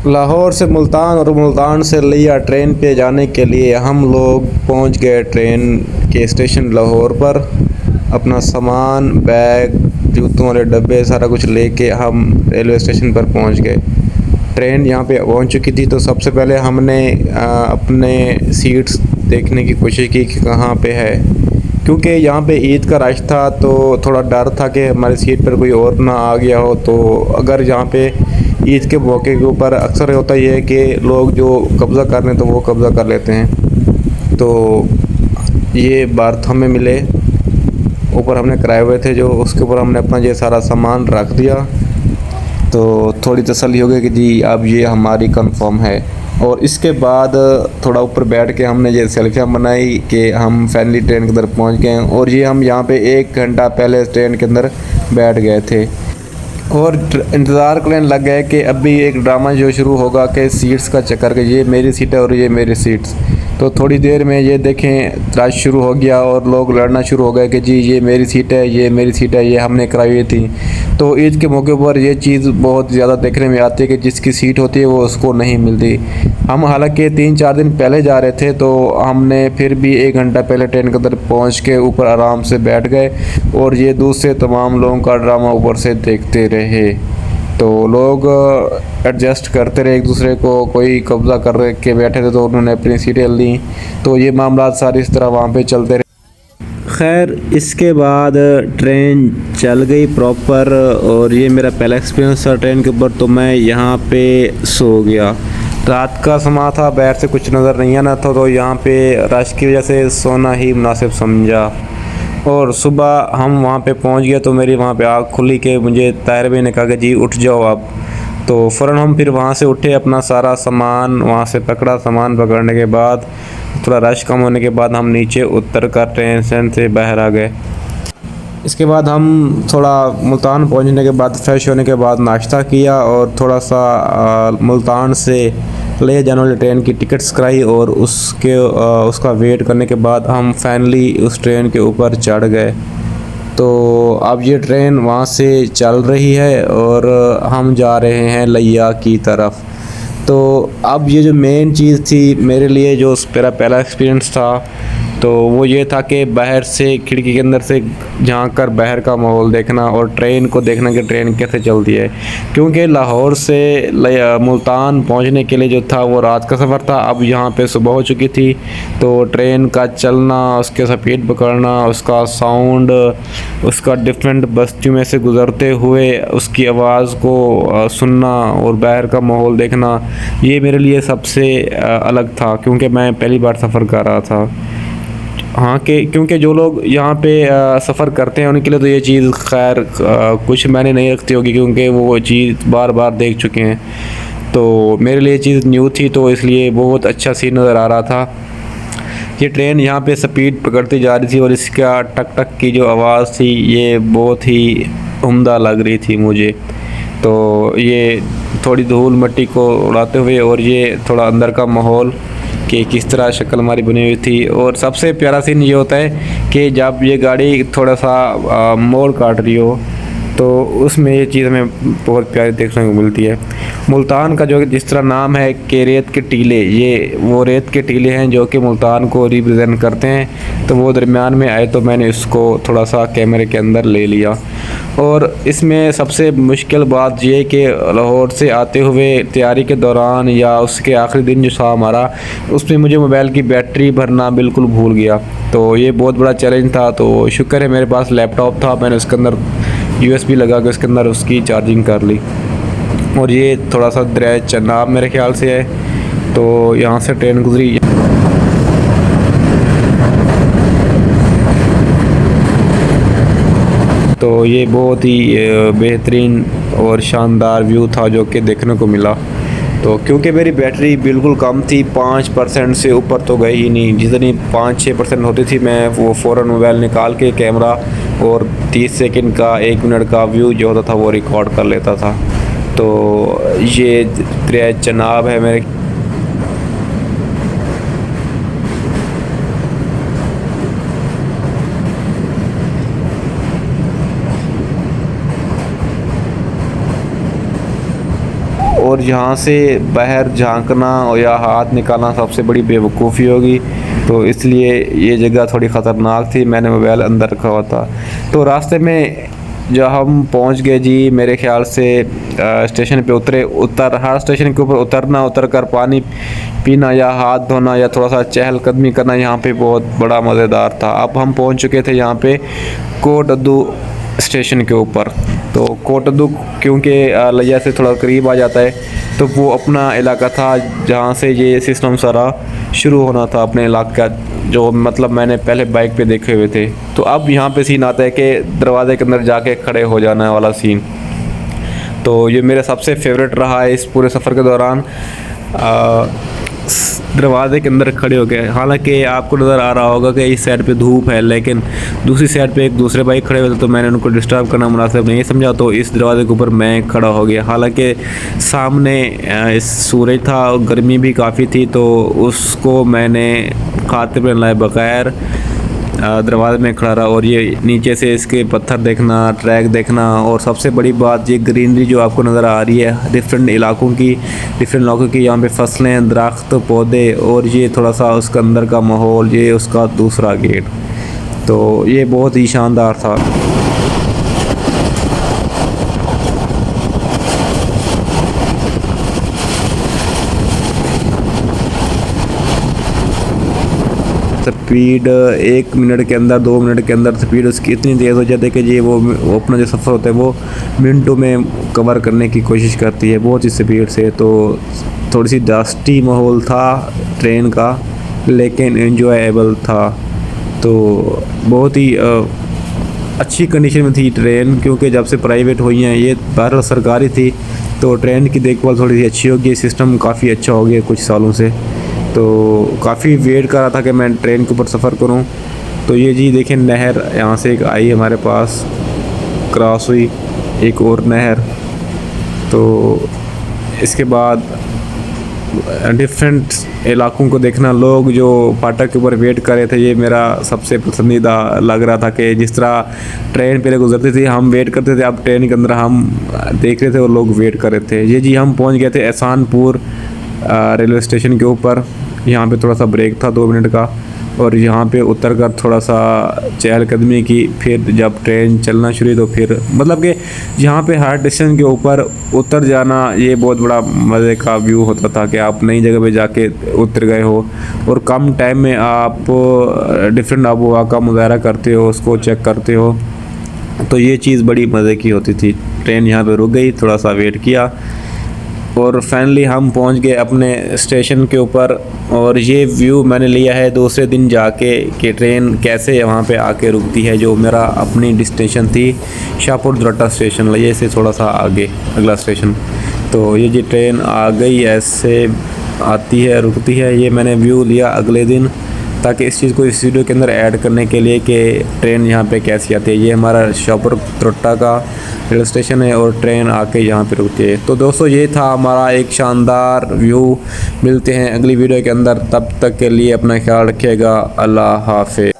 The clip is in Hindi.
लाहौर से मुल्तान और मुल्तान से लिया ट्रेन पे जाने के लिए हम लोग पहुंच गए ट्रेन के स्टेशन लाहौर पर। अपना सामान, बैग, जूतों वाले डब्बे सारा कुछ लेके हम रेलवे स्टेशन पर पहुंच गए। ट्रेन यहाँ पे पहुंच चुकी थी तो सबसे पहले हमने अपने सीट्स देखने की कोशिश की कि कहाँ पे है, क्योंकि यहाँ पे ईद का रश था तो थोड़ा डर था कि हमारी सीट पर कोई और ना आ गया हो। तो अगर यहाँ पे ईद के मौके के ऊपर अक्सर होता ही है कि लोग जो कब्ज़ा कर लें तो वो कब्ज़ा कर लेते हैं। तो ये बार्थ हमें मिले, ऊपर हमने कराए हुए थे जो, उसके ऊपर हमने अपना ये सारा सामान रख दिया। तो थोड़ी तसल्ली हो गई कि जी अब ये हमारी कंफर्म है। और इसके बाद थोड़ा ऊपर बैठ के हमने ये सेल्फियाँ बनाई कि हम फाइनली ट्रेन के अंदर पहुंच गए। और ये हम यहाँ पे 1 घंटा पहले ट्रेन के अंदर बैठ गए थे और इंतज़ार करने लग गए कि अभी एक ड्रामा जो शुरू होगा कि सीट्स का चक्कर, कि ये मेरी सीट है और ये मेरी सीट्स। तो थोड़ी देर में ये देखें रश शुरू हो गया और लोग लड़ना शुरू हो गए कि जी ये मेरी सीट है, ये मेरी सीट है, ये हमने कराई हुई थी। तो ईद के मौके पर ये चीज़ बहुत ज़्यादा देखने में आती है कि जिसकी सीट होती है वो उसको नहीं मिलती। हम हालांकि 3-4 दिन पहले जा रहे थे तो हमने फिर भी 1 घंटा पहले ट्रेन के अंदर पहुँच के ऊपर आराम से बैठ गए और ये दूसरे तमाम लोगों का ड्रामा ऊपर से देखते रहे। तो लोग एडजस्ट करते रहे एक दूसरे को, कोई कब्ज़ा कर के बैठे थे तो उन्होंने अपनी सीटें ली। तो ये मामला सारे इस तरह वहाँ पे चलते रहे। खैर इसके बाद ट्रेन चल गई प्रॉपर और ये मेरा पहला एक्सपीरियंस था ट्रेन के ऊपर। तो मैं यहाँ पे सो गया। रात का समय था, बाहर से कुछ नज़र नहीं आना था तो यहाँ पे रश की वजह से सोना ही मुनासिब समझा। और सुबह हम वहाँ पे पहुँच गए तो मेरी वहाँ पे आँख खुली कि मुझे ताहिर भाई ने कहा कि जी उठ जाओ आप। तो फ़ौरन हम फिर वहाँ से उठे, अपना सारा सामान वहाँ से पकड़ा। सामान पकड़ने के बाद थोड़ा रश कम होने के बाद हम नीचे उतर कर ट्रेन स्टेशन से बाहर आ गए। इसके बाद हम थोड़ा मुल्तान पहुँचने के बाद फ्रेश होने के बाद नाश्ता किया और थोड़ा सा मुल्तान से ले जाने वाली ट्रेन की टिकट्स कराई और उसका वेट करने के बाद हम फाइनली उस ट्रेन के ऊपर चढ़ गए। तो अब ये ट्रेन वहाँ से चल रही है और हम जा रहे हैं लिया की तरफ। तो अब ये जो मेन चीज़ थी मेरे लिए, जो मेरा पहला एक्सपीरियंस था, तो वो ये था कि बाहर से खिड़की के अंदर से झांक कर बाहर का माहौल देखना और ट्रेन को देखना कि ट्रेन कैसे चलती है। क्योंकि लाहौर से मुल्तान पहुंचने के लिए जो था वो रात का सफ़र था, अब यहाँ पे सुबह हो चुकी थी। तो ट्रेन का चलना, उसके स्पीड पकड़ना, उसका साउंड, उसका डिफरेंट बस्तियों में से गुज़रते हुए उसकी आवाज़ को सुनना और बाहर का माहौल देखना, ये मेरे लिए सबसे अलग था क्योंकि मैं पहली बार सफ़र कर रहा था। हाँ कि क्योंकि जो लोग यहाँ पे सफ़र करते हैं उनके लिए तो ये चीज़ खैर कुछ मैंने नहीं रखती होगी क्योंकि वो चीज़ बार बार देख चुके हैं। तो मेरे लिए चीज़ न्यू थी तो इसलिए बहुत अच्छा सीन नज़र आ रहा था। ये ट्रेन यहाँ पे स्पीड पकड़ती जा रही थी और इसका टक टक की जो आवाज़ थी ये बहुत ही उम्दा लग रही थी मुझे। तो ये थोड़ी धूल मिट्टी को उड़ाते हुए और ये थोड़ा अंदर का माहौल कि किस तरह शक्ल हमारी बनी हुई थी। और सबसे प्यारा सीन ये होता है कि जब ये गाड़ी थोड़ा सा मोड़ काट रही हो तो उसमें ये चीज़ हमें बहुत प्यारी देखने को मिलती है। मुल्तान का जो जिस तरह नाम है कि रेत के टीले, ये वो रेत के टीले हैं जो कि मुल्तान को रिप्रेजेंट करते हैं। तो वो दरमियान में आए तो मैंने इसको थोड़ा सा कैमरे के अंदर ले लिया। और इसमें सबसे मुश्किल बात ये कि लाहौर से आते हुए तैयारी के दौरान या उसके आखिरी दिन जो था हमारा, उसमें मुझे मोबाइल की बैटरी भरना बिल्कुल भूल गया। तो ये बहुत बड़ा चैलेंज था। तो शुक्र है मेरे पास लैपटॉप था, मैंने उसके अंदर USB लगा के उसके अंदर उसकी चार्जिंग कर ली। और ये थोड़ा सा दरिया चनाब मेरे ख्याल से है, तो यहाँ से ट्रेन गुजरी। तो ये बहुत ही बेहतरीन और शानदार व्यू था जो कि देखने को मिला। तो क्योंकि मेरी बैटरी बिल्कुल कम थी, 5% से ऊपर तो गई ही नहीं, जितनी 5-6% होती थी मैं वो फ़ौरन मोबाइल निकाल के कैमरा और 30 सेकंड का 1 मिनट का व्यू जो होता था वो रिकॉर्ड कर लेता था। तो ये दरिया चनाब है मेरे। और यहाँ से बाहर झांकना और या हाथ निकालना सबसे बड़ी बेवकूफ़ी होगी। तो इसलिए ये जगह थोड़ी ख़तरनाक थी, मैंने मोबाइल अंदर रखा हुआ था। तो रास्ते में जब हम पहुंच गए जी, मेरे ख्याल से स्टेशन पे हर स्टेशन के ऊपर उतर कर पानी पीना या हाथ धोना या थोड़ा सा चहलकदमी करना यहाँ पे बहुत बड़ा मज़ेदार था। अब हम पहुंच चुके थे यहाँ पे कोटद्दू स्टेशन के ऊपर। तो कोटद्दू क्योंकि लिया से थोड़ा करीब आ जाता है, तो वो अपना इलाका था जहाँ से ये सिस्टम सारा शुरू होना था अपने इलाका, जो मतलब मैंने पहले बाइक पे देखे हुए थे। तो अब यहाँ पे सीन आता है कि दरवाजे के अंदर जाके खड़े हो जाना वाला सीन। तो ये मेरा सबसे फेवरेट रहा है इस पूरे सफ़र के दौरान, दरवाजे के अंदर खड़े हो गए। हालांकि आपको नज़र आ रहा होगा कि इस साइड पे धूप है, लेकिन दूसरी साइड पे एक दूसरे भाई खड़े हुए थे, तो मैंने उनको डिस्टर्ब करना मुनासिब नहीं समझा, तो इस दरवाजे के ऊपर मैं खड़ा हो गया। हालांकि सामने इस सूरज था और गर्मी भी काफ़ी थी, तो उसको मैंने खाते पे लाए बगैर दरवाजे में खड़ा रहा। और ये नीचे से इसके पत्थर देखना, ट्रैक देखना, और सबसे बड़ी बात ये ग्रीनरी जो आपको नज़र आ रही है डिफरेंट इलाकों की यहाँ पे फसलें, दरख्त, पौधे, और ये थोड़ा सा उसके अंदर का माहौल, ये उसका दूसरा गेट, तो ये बहुत ही शानदार था। स्पीड 1 मिनट के अंदर, 2 मिनट के अंदर स्पीड उसकी इतनी तेज़ हो जाती है कि ये वो अपना जो सफ़र होता है वो मिनटों में कवर करने की कोशिश करती है बहुत ही स्पीड से। तो थोड़ी सी डस्टी माहौल था ट्रेन का, लेकिन एंजॉयबल था। तो बहुत ही अच्छी कंडीशन में थी ट्रेन, क्योंकि जब से प्राइवेट हुई हैं, ये बहरहाल सरकारी थी, तो ट्रेन की देखभाल थोड़ी सी अच्छी होगी, सिस्टम काफ़ी अच्छा हो गया कुछ सालों से। तो काफ़ी वेट कर रहा था कि मैं ट्रेन के ऊपर सफ़र करूं। तो ये जी देखें, नहर यहाँ से एक आई हमारे पास, क्रॉस हुई एक और नहर। तो इसके बाद डिफरेंट इलाकों को देखना, लोग जो फाटक के ऊपर वेट कर रहे थे, ये मेरा सबसे पसंदीदा लग रहा था कि जिस तरह ट्रेन पहले गुजरती थी, हम वेट करते थे, अब ट्रेन के अंदर हम देख रहे थे और लोग वेट कर रहे थे। ये जी हम पहुंच गए थे एहसानपुर रेलवे स्टेशन के ऊपर। यहाँ पे थोड़ा सा ब्रेक था 2 मिनट का, और यहाँ पे उतर कर थोड़ा सा चहलकदमी की। फिर जब ट्रेन चलना शुरू हुई, तो फिर मतलब कि यहाँ पे हर स्टेशन के ऊपर उतर जाना ये बहुत बड़ा मज़े का व्यू होता था कि आप नई जगह पे जाके उतर गए हो, और कम टाइम में आप डिफरेंट आबोहवा का मुज़ाहरा करते हो, उसको चेक करते हो। तो ये चीज़ बड़ी मज़े की होती थी। ट्रेन यहाँ पे रुक गई, थोड़ा सा वेट किया, और फाइनली हम पहुंच गए अपने स्टेशन के ऊपर। और ये व्यू मैंने लिया है दूसरे दिन जाके कि ट्रेन कैसे वहाँ पे आके रुकती है। जो मेरा अपनी डेस्टिनेशन थी शाहपुर दुराट्टा स्टेशन, लिए से थोड़ा सा आगे अगला स्टेशन। तो ये जी ट्रेन आ गई, ऐसे आती है रुकती है। ये मैंने व्यू लिया अगले दिन, ताकि इस चीज़ को इस वीडियो के अंदर ऐड करने के लिए कि ट्रेन यहाँ पे कैसी आती है। ये हमारा शाहपुर दुराट्टा का रेलवे स्टेशन है, और ट्रेन आके यहाँ पे रुकती है। तो दोस्तों ये था हमारा एक शानदार व्यू। मिलते हैं अगली वीडियो के अंदर, तब तक के लिए अपना ख्याल रखिएगा। अल्लाह हाफ़िज़।